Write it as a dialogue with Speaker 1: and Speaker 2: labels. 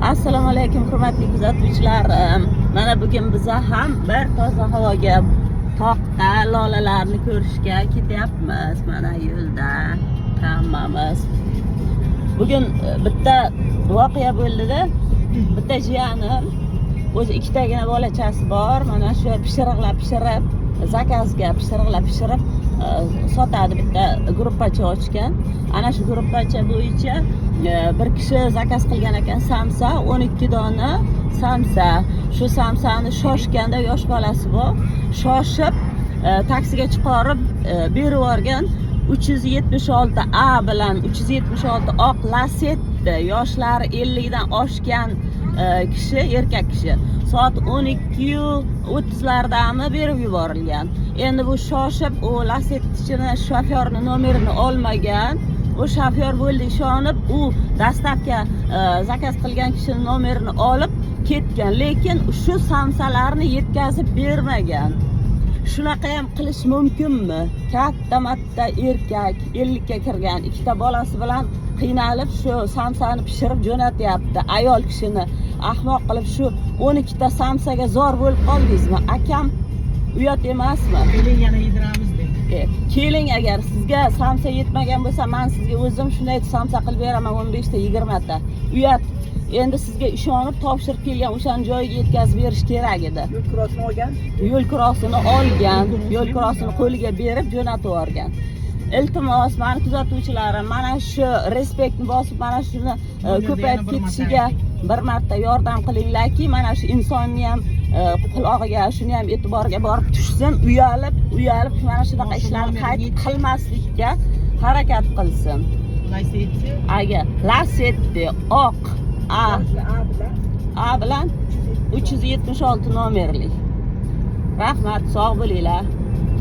Speaker 1: Assalomu alaykum hurmatli kuzatuvchilar. Mana bugun biz ham bir toza havoga toqqa lolalarni ko'rishga ketyapmiz. Mana yo'lda hammamiz. Bugun bitta voqea bo'ldi-da. Bitta jiyanim o'zi ikkitagina bolachasi bor. Mana shu pishirib zakazga pishirib sotadi. Bitta gruppacha ochgan. Ana shu gruppacha bo'yicha bir kishi zakaz qilgan ekan samsa, 12 dona samsa. Shu samsani shoshganda yosh bolasi bor. Shoshib taksiga chiqarib berib yuborgan 376A bilan 376 oq Lacetti yoshlari 50 dan oshgan kishi, erkak kishi. Soat 12:30lardami berib yuborilgan. Endi bu shoshib o Lacetti'ni shofyorning nomerini olmagan. O shofyor bo'ldi ishonib, u dastlabki zakaz qilgan kishining nomerini olib ketgan, lekin shu samsalarni yetkazib bermagan. Shunaqa ham qilish mumkinmi? Katta erkak 50 ga kirgan, ikkita bolasi bilan qiynalib shu samsani pishirib jo'natyapti. Ayol kishini ahmoq qilib shu 12 ta samsaga zor bo'lib qoldingizmi? Akam uyat emasmi?
Speaker 2: Keling yana yediramiz deb.
Speaker 1: Keling, agar sizga samsa yetmagan bo'lsa, men sizga o'zim shunday samsa qilib beraman 15 ta 20 ta. Uyat. Endi sizga ishonib topshirib kelgan o'shan joyga yetkazib berish kerak edi.
Speaker 2: Yo'l kurosini olgan.
Speaker 1: Yo'l kurosini olgan, yo'l kurosini qo'liga berib jo'natib yuborgan. Iltimos, meni kuzatuvchilarim, mana shu respektni bosib, mana shuni ko'payib ketishiga bir marta yordam qilinglarki, mana shu insonni ham qulog'iga, shuni ham e'tiboriga borib tushsin, uyalib mana shunaqa ishlarni qayta qilmaslikka harakat qilsin.
Speaker 2: Lacetti.
Speaker 1: Agar Lacetti oq A bilan 376 nomerli. Rahmat, sog' bo'linglar.